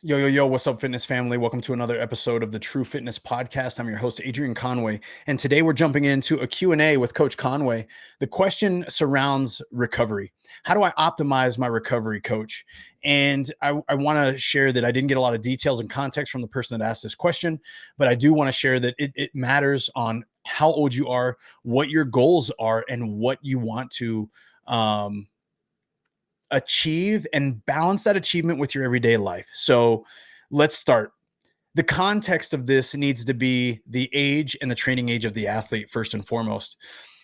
Yo, yo, yo, what's up, fitness family? Welcome to another episode of the True Fitness Podcast. I'm your host, Adrian Conway, and today we're jumping into a Q&A with Coach Conway. The question surrounds recovery. How do I optimize my recovery, Coach? And I want to share that I didn't get a lot of details and context from the person that asked this question, but I do want to share that it matters on how old you are, what your goals are, and what you want to achieve and balance that achievement with your everyday life. So let's start. The context of this needs to be the age and the training age of the athlete, first and foremost.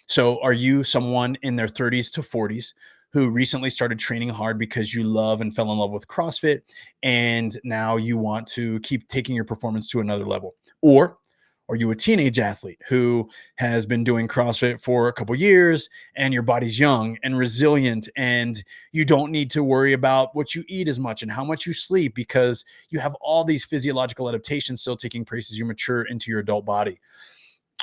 So, are you someone in their 30s to 40s who recently started training hard because you love and fell in love with CrossFit, and now you want to keep taking your performance to another level? Or are you a teenage athlete who has been doing CrossFit for a couple years and your body's young and resilient and you don't need to worry about what you eat as much and how much you sleep because you have all these physiological adaptations still taking place as you mature into your adult body?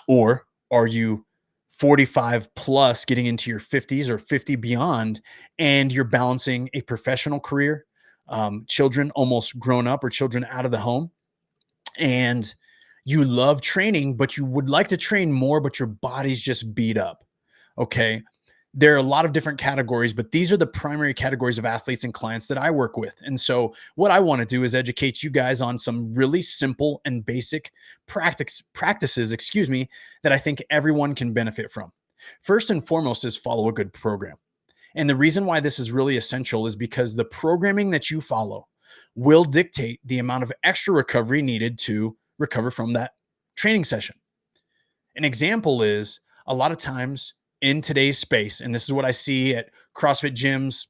Or are you 45 plus getting into your 50s or 50 beyond and you're balancing a professional career, children almost grown up or children out of the home, and you love training, but you would like to train more, but your body's just beat up? Okay. There are a lot of different categories, but these are the primary categories of athletes and clients that I work with. And so, what I want to do is educate you guys on some really simple and basic practices, that I think everyone can benefit from. First and foremost is follow a good program. And the reason why this is really essential is because the programming that you follow will dictate the amount of extra recovery needed to recover from that training session. An example is a lot of times in today's space, and this is what I see at CrossFit gyms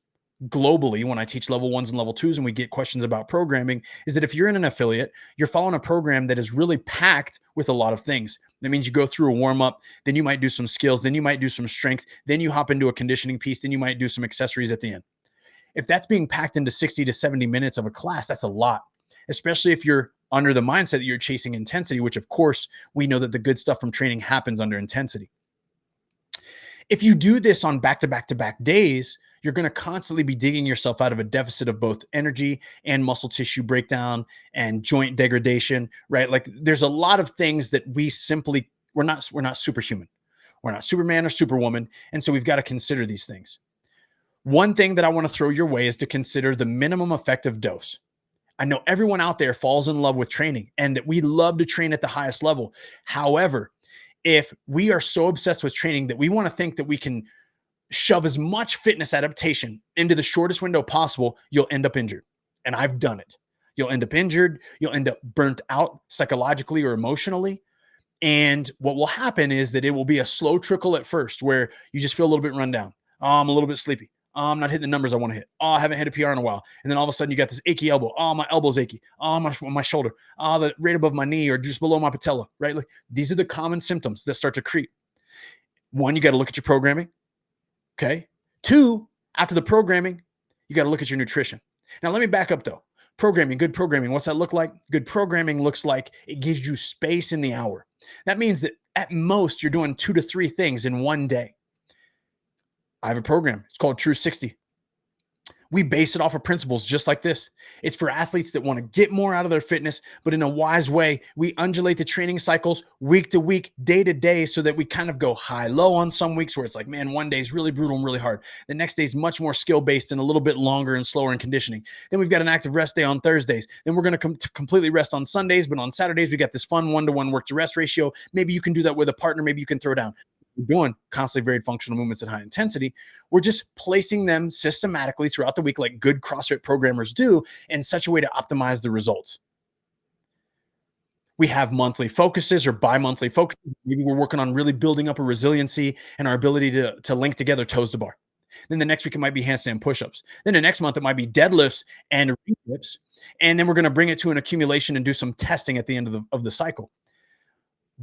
globally when I teach level ones and level twos and we get questions about programming, is that if you're in an affiliate, you're following a program that is really packed with a lot of things. That means you go through a warm up, then you might do some skills, then you might do some strength, then you hop into a conditioning piece, then you might do some accessories at the end. If that's being packed into 60 to 70 minutes of a class, that's a lot, especially if you're under the mindset that you're chasing intensity, which of course we know that the good stuff from training happens under intensity. If you do this on back-to-back-to-back days, you're going to constantly be digging yourself out of a deficit of both energy and muscle tissue breakdown and joint degradation, right? Like there's a lot of things that we're not superhuman. We're not Superman or Superwoman. And so we've got to consider these things. One thing that I want to throw your way is to consider the minimum effective dose. I know everyone out there falls in love with training and that we love to train at the highest level. However, if we are so obsessed with training that we want to think that we can shove as much fitness adaptation into the shortest window possible, you'll end up injured. And I've done it. You'll end up injured. You'll end up burnt out psychologically or emotionally. And what will happen is that it will be a slow trickle at first where you just feel a little bit run down. Oh, I'm a little bit sleepy. Oh, I'm not hitting the numbers I want to hit. Oh, I haven't hit a PR in a while. And then all of a sudden you got this achy elbow. Oh, my elbow's achy. Oh, my shoulder. Oh, the right above my knee or just below my patella, right? Like these are the common symptoms that start to creep. One, you got to look at your programming. Okay. Two, after the programming, you got to look at your nutrition. Now, let me back up though. Programming, good programming. What's that look like? Good programming looks like it gives you space in the hour. That means that at most you're doing 2 to 3 things in one day. I have a program. It's called True 60. We base it off of principles just like this. It's for athletes that want to get more out of their fitness, but in a wise way. We undulate the training cycles week to week, day to day, so that we kind of go high-low on some weeks where it's like, man, one day is really brutal and really hard. The next day is much more skill-based and a little bit longer and slower in conditioning. Then we've got an active rest day on Thursdays. Then we're going to completely rest on Sundays, but on Saturdays, we got this fun one-to-one work-to-rest ratio. Maybe you can do that with a partner. Maybe you can throw down. We're doing constantly varied functional movements at high intensity. We're just placing them systematically throughout the week like good CrossFit programmers do in such a way to optimize the results. We have monthly focuses or bi-monthly focuses. Maybe we're working on really building up a resiliency and our ability to link together toes to bar. Then the next week it might be handstand push-ups. Then the next month it might be deadlifts and re-dips. And then we're going to bring it to an accumulation and do some testing at the end of the cycle.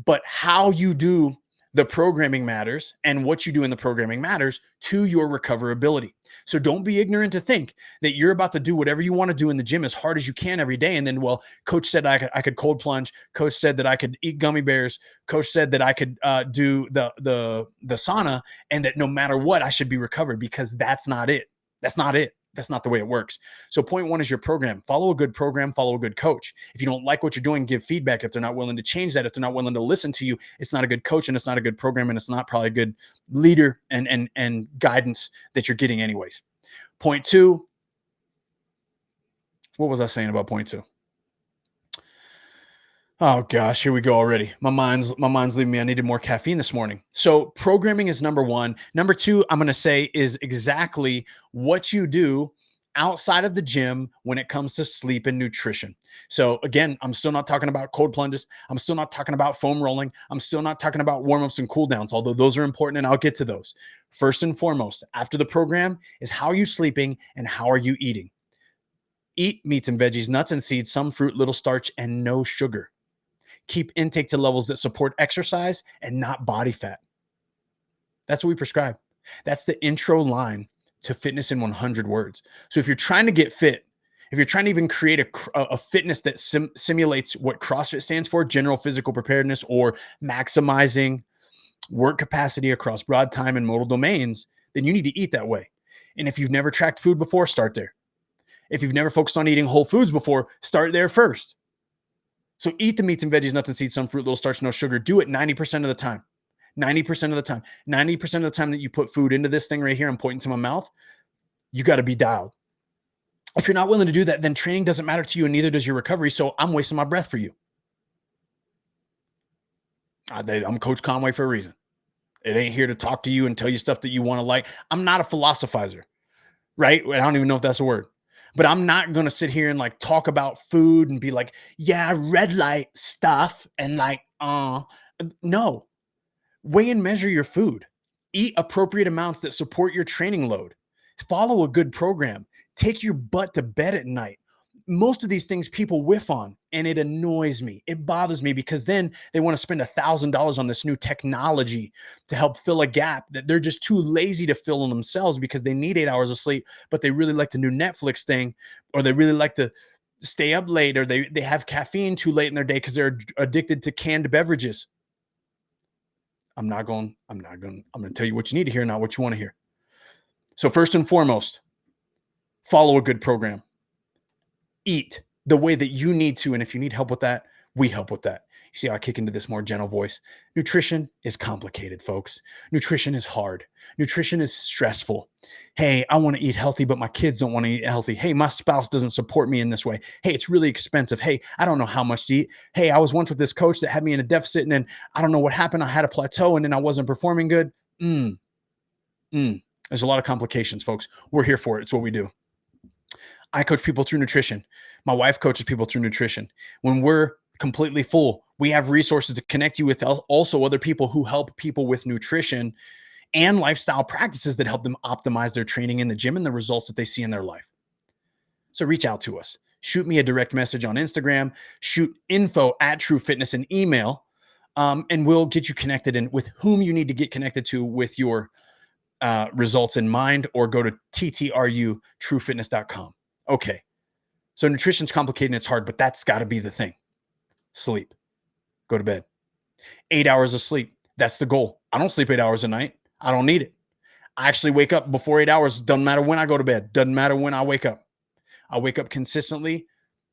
But how you do the programming matters, and what you do in the programming matters to your recoverability. So don't be ignorant to think that you're about to do whatever you want to do in the gym as hard as you can every day. And then, well, coach said I could cold plunge. Coach said that I could eat gummy bears. Coach said that I could do the sauna, and that no matter what, I should be recovered, because that's not it. That's not it. That's not the way it works. So point one is your program. Follow a good program, follow a good coach. If you don't like what you're doing, give feedback. If they're not willing to change that, if they're not willing to listen to you, it's not a good coach and it's not a good program and it's not probably a good leader and guidance that you're getting anyways. Point two, what was I saying about point two? Oh gosh, here we go already. My mind's leaving me. I needed more caffeine this morning. So programming is number one. Number two, I'm going to say is exactly what you do outside of the gym when it comes to sleep and nutrition. So again, I'm still not talking about cold plunges. I'm still not talking about foam rolling. I'm still not talking about warm-ups and cool downs, although those are important and I'll get to those. First and foremost, after the program is how are you sleeping and how are you eating? Eat meats and veggies, nuts and seeds, some fruit, little starch, and no sugar. Keep intake to levels that support exercise and not body fat. That's what we prescribe. That's the intro line to fitness in 100 words. So if you're trying to get fit, if you're trying to even create a fitness that simulates what CrossFit stands for, general physical preparedness, or maximizing work capacity across broad time and modal domains, then you need to eat that way. And if you've never tracked food before, start there. If you've never focused on eating whole foods before, start there first. So eat the meats and veggies, nuts and seeds, some fruit, little starch, no sugar. Do it 90% of the time. 90% of the time. 90% of the time that you put food into this thing right here, I'm pointing to my mouth, you got to be dialed. If you're not willing to do that, then training doesn't matter to you and neither does your recovery. So I'm wasting my breath for you. I'm Coach Conway for a reason. It ain't here to talk to you and tell you stuff that you want to like. I'm not a philosophizer, right? I don't even know if that's a word. But I'm not going to sit here and like talk about food and be like, yeah, red light stuff. And like, no, weigh and measure your food, eat appropriate amounts that support your training load, follow a good program, take your butt to bed at night. Most of these things people whiff on and it annoys me. It bothers me because then they want to spend $1,000 on this new technology to help fill a gap that they're just too lazy to fill on themselves because they need 8 hours of sleep, but they really like the new Netflix thing, or they really like to stay up late, or they have caffeine too late in their day because they're addicted to canned beverages. I'm going to tell you what you need to hear, not what you want to hear. So first and foremost, follow a good program. Eat the way that you need to. And if you need help with that, we help with that. You see how I kick into this more gentle voice? Nutrition is complicated, folks. Nutrition is hard. Nutrition is stressful. Hey, I want to eat healthy, but my kids don't want to eat healthy. Hey, my spouse doesn't support me in this way. Hey, it's really expensive. Hey, I don't know how much to eat. Hey, I was once with this coach that had me in a deficit and then I don't know what happened. I had a plateau and then I wasn't performing good. There's a lot of complications, folks. We're here for it. It's what we do. I coach people through nutrition. My wife coaches people through nutrition. When we're completely full, we have resources to connect you with also other people who help people with nutrition and lifestyle practices that help them optimize their training in the gym and the results that they see in their life. So reach out to us. Shoot me a direct message on Instagram. Shoot info@True Fitness an email, and we'll get you connected and with whom you need to get connected to with your results in mind, or go to TTRU truefitness.com. Okay. So nutrition's complicated and it's hard, but that's got to be the thing. Sleep. Go to bed. 8 hours of sleep. That's the goal. I don't sleep 8 hours a night. I don't need it. I actually wake up before 8 hours. Doesn't matter when I go to bed. Doesn't matter when I wake up. I wake up consistently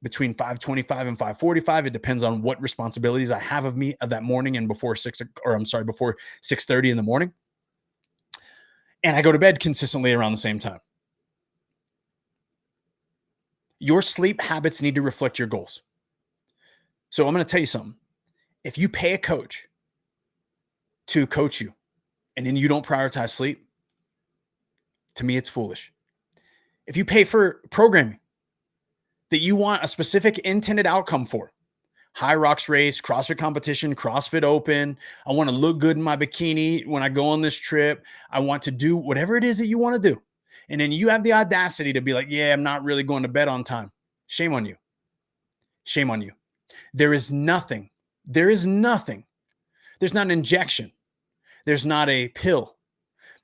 between 5:25 and 5:45. It depends on what responsibilities I have of me of that morning and before 6:30 in the morning. And I go to bed consistently around the same time. Your sleep habits need to reflect your goals. So I'm going to tell you something. If you pay a coach to coach you and then you don't prioritize sleep, to me, it's foolish. If you pay for programming that you want a specific intended outcome for, High Rocks race, CrossFit competition, CrossFit Open, I want to look good in my bikini when I go on this trip, I want to do whatever it is that you want to do. And then you have the audacity to be like, yeah, I'm not really going to bed on time. Shame on you. Shame on you. There's not an injection. There's not a pill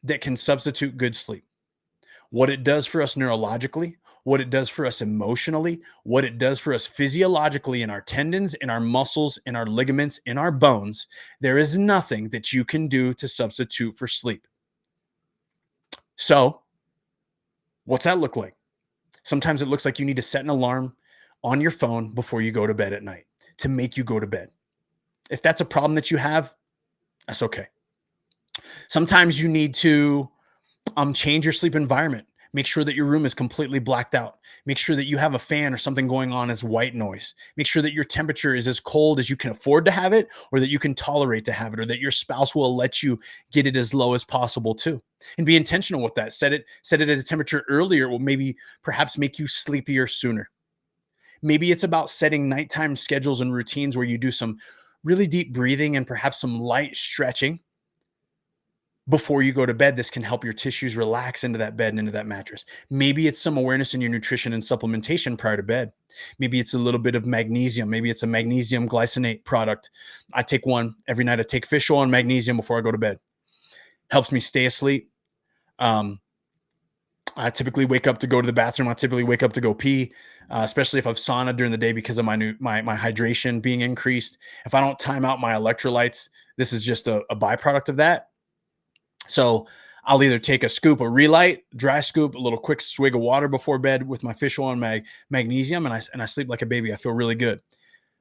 that can substitute good sleep. What it does for us neurologically, what it does for us emotionally, what it does for us physiologically in our tendons, in our muscles, in our ligaments, in our bones, there is nothing that you can do to substitute for sleep. So, what's that look like? Sometimes it looks like you need to set an alarm on your phone before you go to bed at night to make you go to bed. If that's a problem that you have, that's okay. Sometimes you need to change your sleep environment. Make sure that your room is completely blacked out. Make sure that you have a fan or something going on as white noise. Make sure that your temperature is as cold as you can afford to have it, or that you can tolerate to have it, or that your spouse will let you get it as low as possible too. And be intentional with that. Set it at a temperature earlier will maybe perhaps make you sleepier sooner. Maybe it's about setting nighttime schedules and routines where you do some really deep breathing and perhaps some light stretching before you go to bed. This can help your tissues relax into that bed and into that mattress. Maybe it's some awareness in your nutrition and supplementation prior to bed. Maybe it's a little bit of magnesium. Maybe it's a magnesium glycinate product. I take one every night. I take fish oil and magnesium before I go to bed. Helps me stay asleep. I typically wake up to go to the bathroom. I typically wake up to go pee, especially if I've sauna during the day because of my hydration being increased. If I don't time out my electrolytes, this is just a byproduct of that. So I'll either take a scoop of Relight, dry scoop, a little quick swig of water before bed with my fish oil and magnesium, and I sleep like a baby. I feel really good.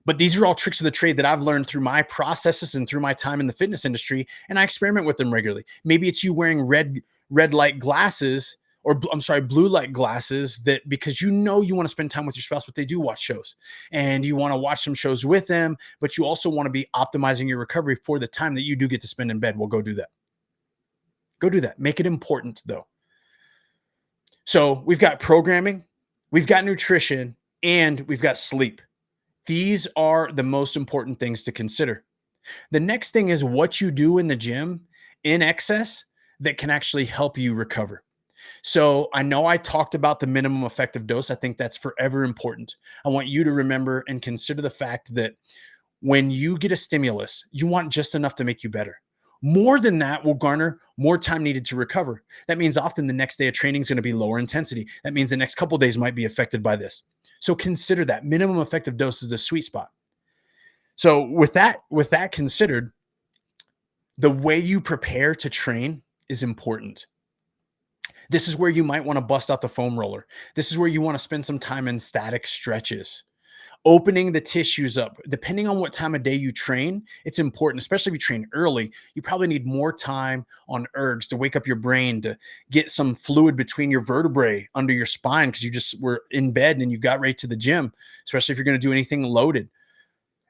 But these are all tricks of the trade that I've learned through my processes and through my time in the fitness industry, and I experiment with them regularly. Maybe it's you wearing red light glasses, or I'm sorry, blue light glasses, that because you want to spend time with your spouse, but they do watch shows and you want to watch some shows with them, but you also want to be optimizing your recovery for the time that you do get to spend in bed. Well, go do that. Go do that. Make it important though. So we've got programming, we've got nutrition, and we've got sleep. These are the most important things to consider. The next thing is what you do in the gym in excess that can actually help you recover. So I know I talked about the minimum effective dose. I think that's forever important. I want you to remember and consider the fact that when you get a stimulus, you want just enough to make you better. More than that will garner more time needed to recover. That means often the next day of training is going to be lower intensity. That means the next couple of days might be affected by this. So consider that minimum effective dose is the sweet spot. So with that considered, the way you prepare to train is important. This is where you might want to bust out the foam roller. This is where you want to spend some time in static stretches, opening the tissues up. Depending on what time of day you train, it's important, especially if you train early. You probably need more time on ergs to wake up your brain, to get some fluid between your vertebrae under your spine because you just were in bed and you got right to the gym, especially if you're going to do anything loaded.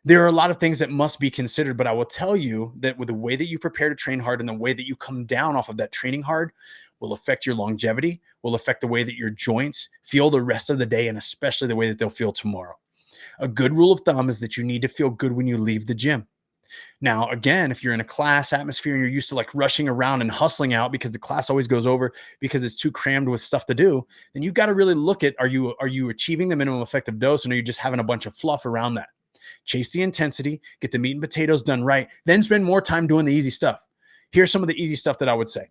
There are a lot of things that must be considered, but I will tell you that with the way that you prepare to train hard and the way that you come down off of that training hard will affect your longevity, will affect the way that your joints feel the rest of the day, and especially the way that they'll feel tomorrow. A good rule of thumb is that you need to feel good when you leave the gym. Now, again, if you're in a class atmosphere and you're used to like rushing around and hustling out because the class always goes over because it's too crammed with stuff to do, then you've got to really look at, are you achieving the minimum effective dose, and are you just having a bunch of fluff around that? Chase the intensity, get the meat and potatoes done right, then spend more time doing the easy stuff. Here's some of the easy stuff that I would say.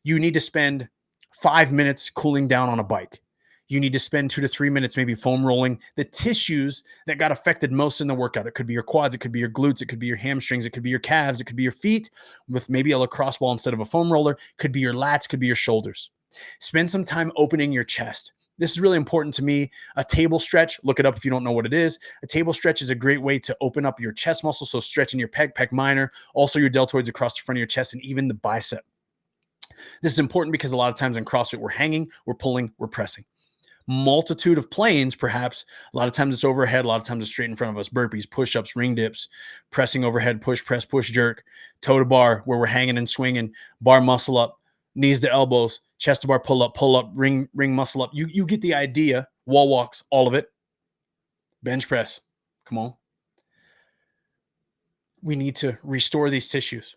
You need to spend 5 minutes cooling down on a bike. You need to spend 2 to 3 minutes maybe foam rolling the tissues that got affected most in the workout. It could be your quads, it could be your glutes, it could be your hamstrings, it could be your calves, it could be your feet with maybe a lacrosse ball instead of a foam roller, it could be your lats, it could be your shoulders. Spend some time opening your chest. This is really important to me. A table stretch, look it up if you don't know what it is. A table stretch is a great way to open up your chest muscle, so stretching your pec minor, also your deltoids across the front of your chest, and even the bicep. This is important because a lot of times in CrossFit, we're hanging, we're pulling, we're pressing. Multitude of planes, perhaps. A lot of times it's overhead, a lot of times it's straight in front of us. Burpees, push-ups, ring dips, pressing overhead, push, press, push, jerk, toe to bar, where we're hanging and swinging, bar muscle up, knees to elbows, chest to bar, pull up, ring muscle up. You get the idea. Wall walks, all of it. Bench press. Come on. We need to restore these tissues.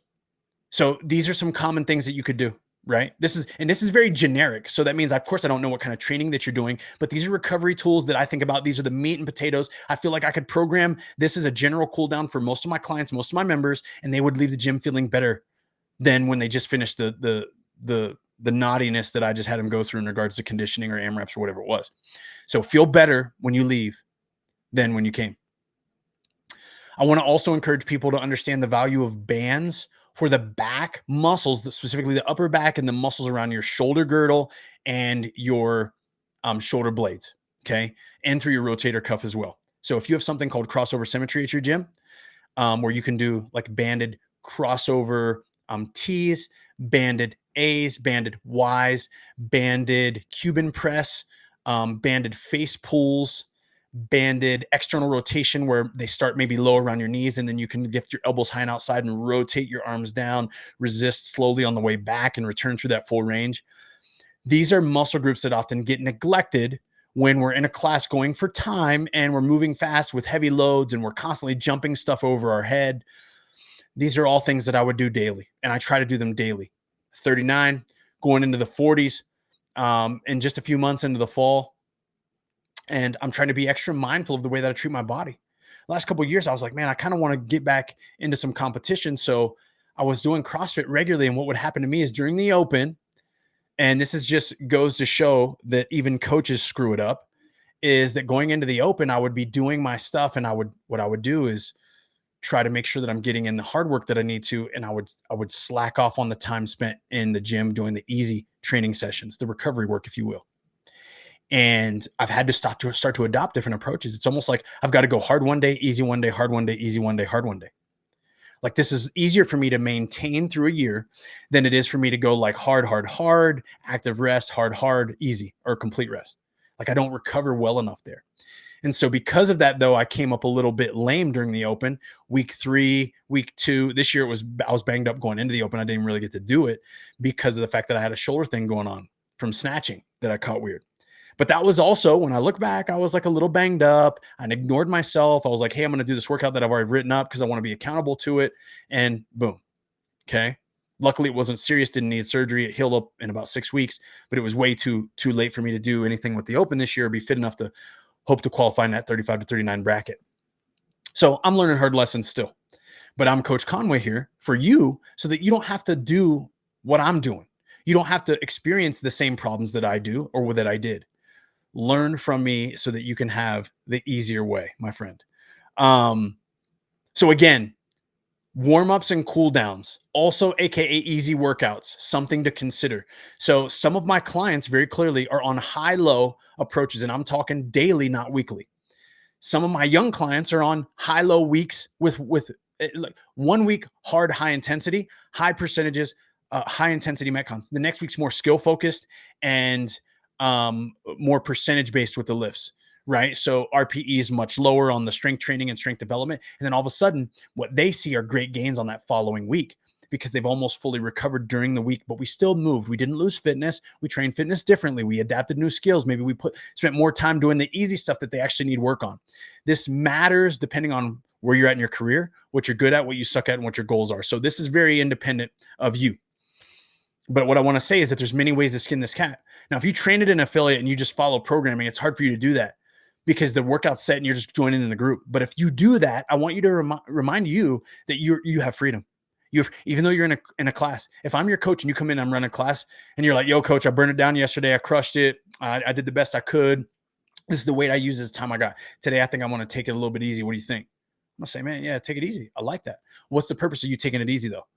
So these are some common things that you could do, right? This is very generic. So that means, of course, I don't know what kind of training that you're doing, but these are recovery tools that I think about. These are the meat and potatoes. I feel like I could program this as a general cool down for most of my clients, most of my members, and they would leave the gym feeling better than when they just finished the naughtiness that I just had them go through in regards to conditioning or AMRAPs or whatever it was. So feel better when you leave than when you came. I want to also encourage people to understand the value of bands for the back muscles, specifically the upper back and the muscles around your shoulder girdle and your shoulder blades, okay, and through your rotator cuff as well. So if you have something called crossover symmetry at your gym, where you can do like banded crossover T's, banded A's, banded Y's, banded Cuban press, banded face pulls, banded external rotation where they start maybe low around your knees and then you can get your elbows high and outside and rotate your arms down, resist slowly on the way back and return through that full range. These are muscle groups that often get neglected when we're in a class going for time and we're moving fast with heavy loads and we're constantly jumping stuff over our head. These are all things that I would do daily, and I try to do them daily. 39, going into the 40s, in just a few months into the fall. And I'm trying to be extra mindful of the way that I treat my body. Last couple of years, I was like, man, I kind of want to get back into some competition. So I was doing CrossFit regularly. And what would happen to me is during the open, and this is just goes to show that even coaches screw it up, is that going into the open, I would be doing my stuff. And what I would do is try to make sure that I'm getting in the hard work that I need to. And I would slack off on the time spent in the gym doing the easy training sessions, the recovery work, if you will. And I've had to start to adopt different approaches. It's almost like I've got to go hard one day, easy one day, hard one day, easy one day, hard one day. Like this is easier for me to maintain through a year than it is for me to go like hard, hard, hard, active rest, hard, hard, easy, or complete rest. Like I don't recover well enough there. And so because of that, though, I came up a little bit lame during the open. Week 3, week 2, this year I was banged up going into the open. I didn't really get to do it because of the fact that I had a shoulder thing going on from snatching that I caught weird. But that was also, when I look back, I was like a little banged up. I ignored myself. I was like, hey, I'm going to do this workout that I've already written up because I want to be accountable to it. And boom. Okay. Luckily, it wasn't serious, didn't need surgery. It healed up in about 6 weeks, but it was way too late for me to do anything with the open this year or be fit enough to hope to qualify in that 35 to 39 bracket. So I'm learning hard lessons still. But I'm Coach Conway here for you so that you don't have to do what I'm doing. You don't have to experience the same problems that I do or that I did. Learn from me so that you can have the easier way, my friend. So again, warm-ups and cool downs, also AKA easy workouts, something to consider. So some of my clients very clearly are on high-low approaches, and I'm talking daily, not weekly. Some of my young clients are on high-low weeks with like 1 week hard, high intensity, high percentages, high intensity metcons. The next week's more skill focused and more percentage based with the lifts, right? So RPE is much lower on the strength training and strength development. And then all of a sudden, what they see are great gains on that following week because they've almost fully recovered during the week, but we still moved. We didn't lose fitness. We trained fitness differently. We adapted new skills. Maybe we spent more time doing the easy stuff that they actually need work on. This matters depending on where you're at in your career, what you're good at, what you suck at, and what your goals are. So this is very independent of you. But what I want to say is that there's many ways to skin this cat. Now, if you train at an affiliate and you just follow programming, it's hard for you to do that because the workout's set and you're just joining in the group. But if you do that, I want you to remind you that you have freedom. Even though you're in a class. If I'm your coach and you come in, I'm running a class and you're like, yo, coach, I burned it down yesterday. I crushed it. I did the best I could. This is the weight I use this time I got. Today, I think I want to take it a little bit easy. What do you think? I'm going to say, man, yeah, take it easy. I like that. What's the purpose of you taking it easy, though?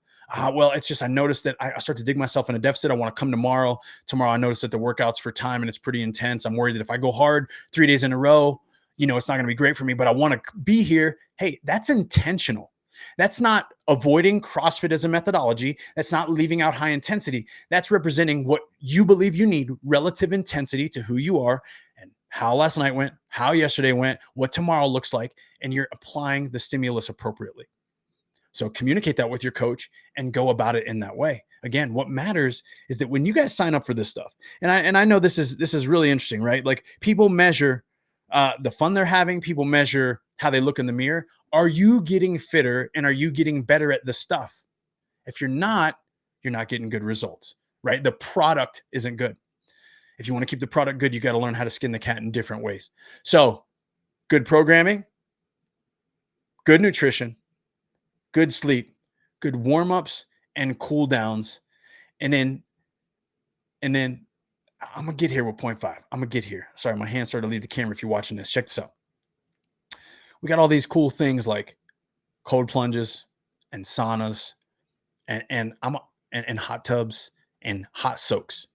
Well, it's just I noticed that I start to dig myself in a deficit. I want to come tomorrow. Tomorrow, I noticed that the workout's for time and it's pretty intense. I'm worried that if I go hard 3 days in a row, it's not going to be great for me, but I want to be here. Hey, that's intentional. That's not avoiding CrossFit as a methodology. That's not leaving out high intensity. That's representing what you believe you need, relative intensity to who you are and how last night went, how yesterday went, what tomorrow looks like, and you're applying the stimulus appropriately. So communicate that with your coach and go about it in that way. Again, what matters is that when you guys sign up for this stuff, and I know this is really interesting, right? Like people measure the fun they're having. People measure how they look in the mirror. Are you getting fitter and are you getting better at the stuff? If you're not getting good results, right? The product isn't good. If you want to keep the product good, you got to learn how to skin the cat in different ways. So good programming, good nutrition, good sleep, good warm-ups and cool downs. And then I'm going to get here with 0.5. I'm going to get here. Sorry, my hand started to leave the camera if you're watching this. Check this out. We got all these cool things like cold plunges and saunas and hot tubs and hot soaks.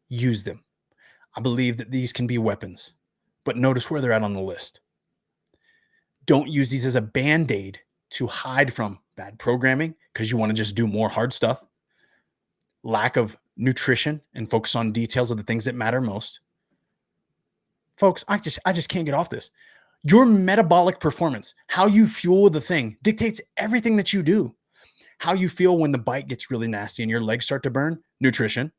Use them. I believe that these can be weapons, but notice where they're at on the list. Don't use these as a band-aid to hide from bad programming because you want to just do more hard stuff, lack of nutrition, and focus on details of the things that matter most. Folks, I just can't get off this. Your metabolic performance, how you fuel the thing, dictates everything that you do. How you feel when the bite gets really nasty and your legs start to burn, nutrition.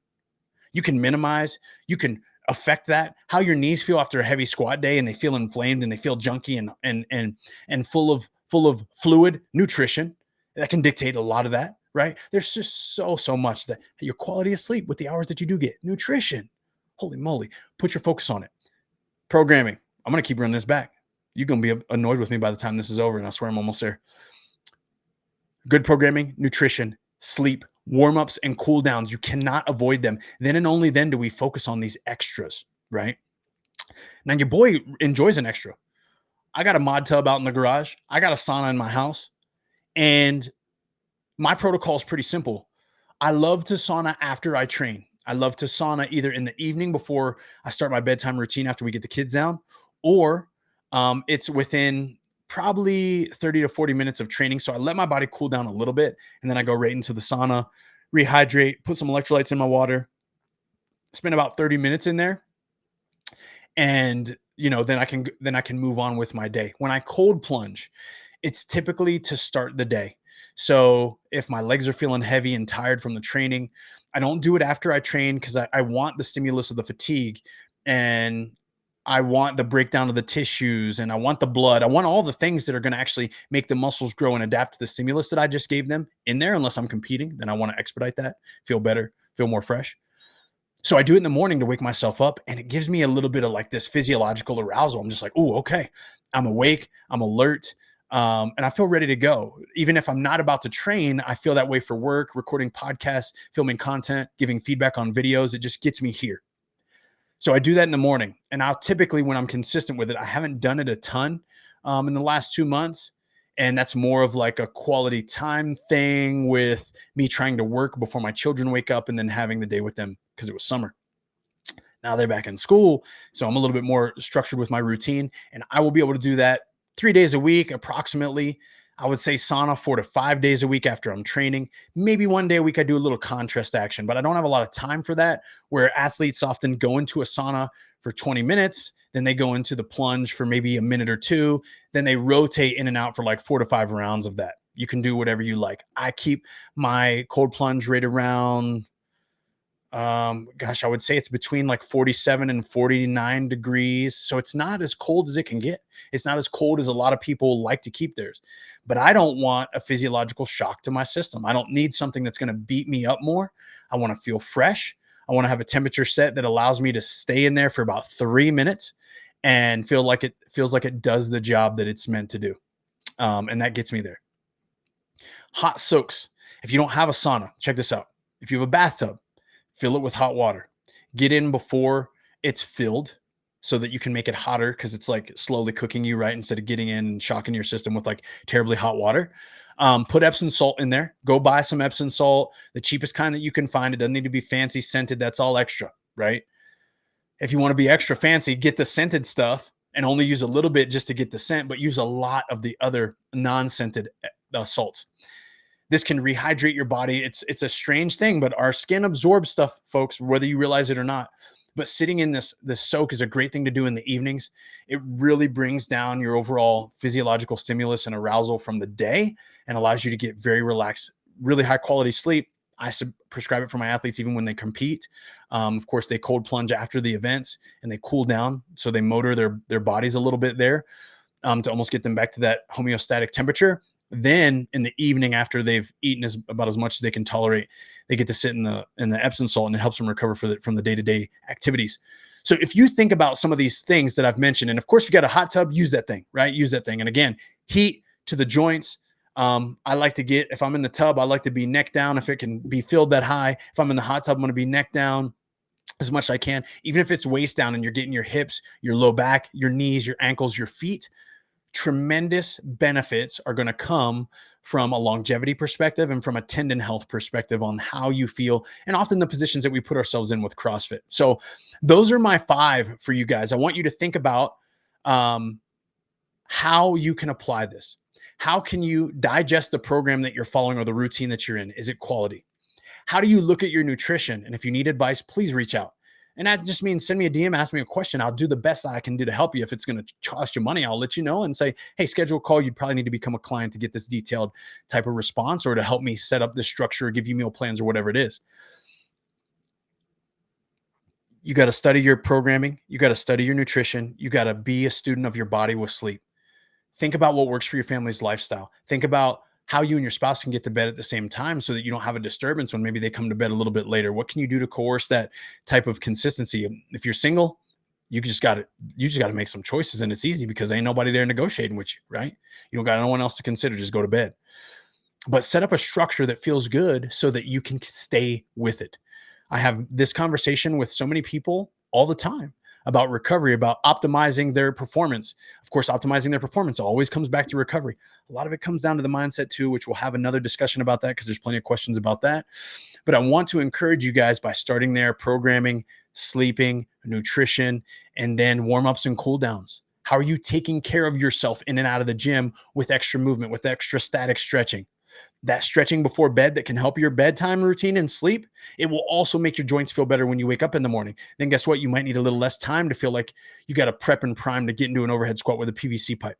You can minimize, you can affect that. How your knees feel after a heavy squat day and they feel inflamed and they feel junky and full of fluid, nutrition. That can dictate a lot of that, right? There's just so much that your quality of sleep with the hours that you do get, nutrition. Holy moly, put your focus on it. Programming. I'm going to keep running this back. You're going to be annoyed with me by the time this is over, and I swear I'm almost there. Good programming, nutrition, sleep, warm-ups, and cool downs. You cannot avoid them. Then and only then do we focus on these extras, right? Now, your boy enjoys an extra. I got a mod tub out in the garage. I got a sauna in my house. And my protocol is pretty simple. I love to sauna after I train. I love to sauna either in the evening before I start my bedtime routine after we get the kids down, or it's within probably 30 to 40 minutes of training. So I let my body cool down a little bit, and then I go right into the sauna, rehydrate, put some electrolytes in my water, spend about 30 minutes in there. And, then I can move on with my day. When I cold plunge, it's typically to start the day. So if my legs are feeling heavy and tired from the training, I don't do it after I train because I want the stimulus of the fatigue, and I want the breakdown of the tissues, and I want the blood. I want all the things that are going to actually make the muscles grow and adapt to the stimulus that I just gave them in there. Unless I'm competing, then I want to expedite that, feel better, feel more fresh. So I do it in the morning to wake myself up, and it gives me a little bit of like this physiological arousal. I'm just like, oh, okay, I'm awake, I'm alert, and I feel ready to go. Even if I'm not about to train, I feel that way for work, recording podcasts, filming content, giving feedback on videos. It just gets me here. So I do that in the morning, and I'll typically, when I'm consistent with it, I haven't done it a ton in the last 2 months. And that's more of like a quality time thing with me trying to work before my children wake up and then having the day with them because it was summer. Now they're back in school. So I'm a little bit more structured with my routine, and I will be able to do that 3 days a week, approximately. I would say sauna 4 to 5 days a week after I'm training. Maybe one day a week I do a little contrast action, but I don't have a lot of time for that, where athletes often go into a sauna for 20 minutes, then they go into the plunge for maybe a minute or two, then they rotate in and out for like 4 to 5 rounds of that. You can do whatever you like. I keep my cold plunge rate around, I would say it's between like 47 and 49 degrees. So it's not as cold as it can get. It's not as cold as a lot of people like to keep theirs. But I don't want a physiological shock to my system. I don't need something that's going to beat me up more. I want to feel fresh. I want to have a temperature set that allows me to stay in there for about 3 minutes and feels like it does the job that it's meant to do. And that gets me there. Hot soaks. If you don't have a sauna, check this out. If you have a bathtub, fill it with hot water. Get in before it's filled so that you can make it hotter, because it's like slowly cooking you, right? Instead of getting in and shocking your system with like terribly hot water. Put Epsom salt in there. Go buy some Epsom salt, the cheapest kind that you can find. It doesn't need to be fancy scented. That's all extra, right? If you want to be extra fancy, get the scented stuff and only use a little bit just to get the scent, but use a lot of the other non-scented salts. This can rehydrate your body. It's a strange thing, but our skin absorbs stuff, folks, whether you realize it or not. But sitting in this soak is a great thing to do in the evenings. It really brings down your overall physiological stimulus and arousal from the day and allows you to get very relaxed, really high quality sleep. I prescribe it for my athletes even when they compete. Of course, they cold plunge after the events and they cool down. So they motor their bodies a little bit there to almost get them back to that homeostatic temperature. Then in the evening, after they've eaten about as much as they can tolerate, they get to sit in the Epsom salt, and it helps them recover from the day-to-day activities. So if you think about some of these things that I've mentioned, and of course, if you got a hot tub, use that thing, right? Use that thing. And again, heat to the joints. I like to if I'm in the tub, I like to be neck down. If it can be filled that high, if I'm in the hot tub, I'm going to be neck down as much as I can. Even if it's waist down and you're getting your hips, your low back, your knees, your ankles, your feet, tremendous benefits are going to come from a longevity perspective and from a tendon health perspective on how you feel, and often the positions that we put ourselves in with CrossFit. So those are my 5 for you guys. I want you to think about how you can apply this. How can you digest the program that you're following or the routine that you're in? Is it quality? How do you look at your nutrition? And if you need advice, please reach out. And that just means send me a DM, ask me a question. I'll do the best that I can do to help you. If it's going to cost you money, I'll let you know and say, hey, schedule a call. You'd probably need to become a client to get this detailed type of response, or to help me set up this structure, or give you meal plans, or whatever it is. You got to study your programming. You got to study your nutrition. You got to be a student of your body with sleep. Think about what works for your family's lifestyle. Think about how you and your spouse can get to bed at the same time so that you don't have a disturbance when maybe they come to bed a little bit later. What can you do to coerce that type of consistency? If you're single, you just got to make some choices, and it's easy because ain't nobody there negotiating with you, right? You don't got no one else to consider. Just go to bed. But set up a structure that feels good so that you can stay with it. I have this conversation with so many people all the time about recovery, about optimizing their performance. Of course, optimizing their performance always comes back to recovery. A lot of it comes down to the mindset too, which we'll have another discussion about that because there's plenty of questions about that. But I want to encourage you guys by starting there: programming, sleeping, nutrition, and then warm-ups and cool downs. How are you taking care of yourself in and out of the gym with extra movement, with extra static stretching? That stretching before bed that can help your bedtime routine and sleep. It will also make your joints feel better when you wake up in the morning. Then guess what? You might need a little less time to feel like you got to prep and prime to get into an overhead squat with a PVC pipe.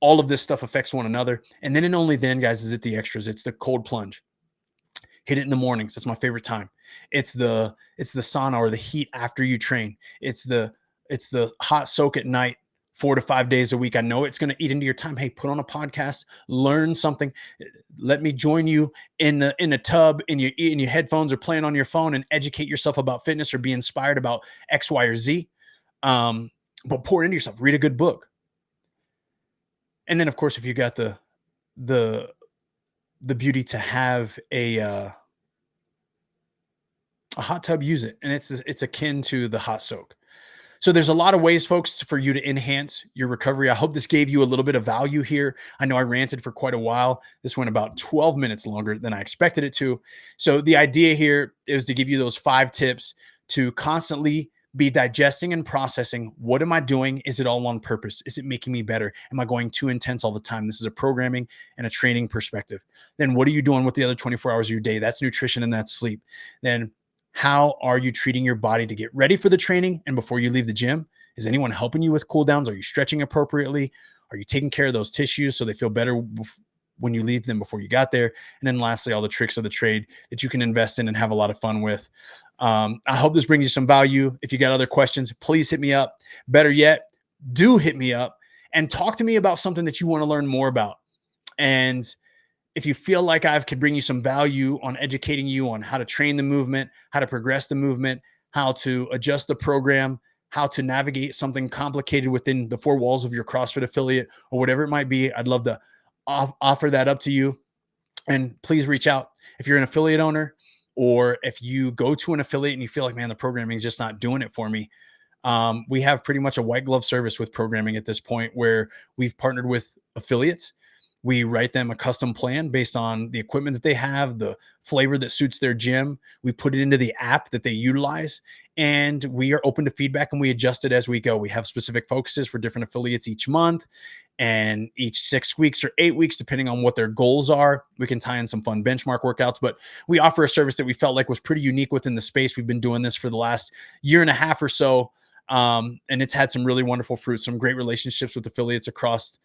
All of this stuff affects one another. And then and only then, guys, is it the extras. It's the cold plunge. Hit it in the mornings. That's my favorite time. It's the sauna or the heat after you train. It's the hot soak at night, 4 to 5 days a week. I know it's going to eat into your time. Hey, put on a podcast, learn something. Let me join you in a tub in your headphones, or playing on your phone, and educate yourself about fitness or be inspired about X, Y, or Z. But pour into yourself. Read a good book. And then, of course, if you got the beauty to have a hot tub, use it. And it's akin to the hot soak. So there's a lot of ways, folks, for you to enhance your recovery. I hope this gave you a little bit of value here. I know I ranted for quite a while. This went about 12 minutes longer than I expected it to. So the idea here is to give you those 5 tips to constantly be digesting and processing. What am I doing? Is it all on purpose? Is it making me better? Am I going too intense all the time? This is a programming and a training perspective. Then what are you doing with the other 24 hours of your day? That's nutrition and that's sleep. Then how are you treating your body to get ready for the training and before you leave the gym? Is anyone helping you with cool downs? Are you stretching appropriately? Are you taking care of those tissues so they feel better when you leave them before you got there? And then lastly, all the tricks of the trade that you can invest in and have a lot of fun with. I hope this brings you some value. If you got other questions, please hit me up. Better yet, do hit me up and talk to me about something that you want to learn more about. And if you feel like I could bring you some value on educating you on how to train the movement, how to progress the movement, how to adjust the program, how to navigate something complicated within the 4 walls of your CrossFit affiliate, or whatever it might be, I'd love to offer that up to you. And please reach out. If you're an affiliate owner, or if you go to an affiliate and you feel like, man, the programming is just not doing it for me, we have pretty much a white glove service with programming at this point, where we've partnered with affiliates. We write them a custom plan based on the equipment that they have, the flavor that suits their gym. We put it into the app that they utilize, and we are open to feedback, and we adjust it as we go. We have specific focuses for different affiliates each month, and each 6 weeks or 8 weeks, depending on what their goals are. We can tie in some fun benchmark workouts, but we offer a service that we felt like was pretty unique within the space. We've been doing this for the last 1.5 years or so, and it's had some really wonderful fruits, some great relationships with affiliates across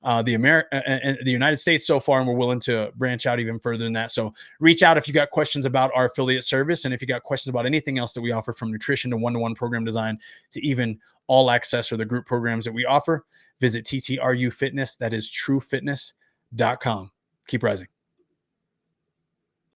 the United States so far, and we're willing to branch out even further than that. So reach out if you got questions about our affiliate service, and if you got questions about anything else that we offer, from nutrition to one-to-one program design to even all access or the group programs that we offer. Visit TTRU Fitness. That is truefitness.com. Keep rising.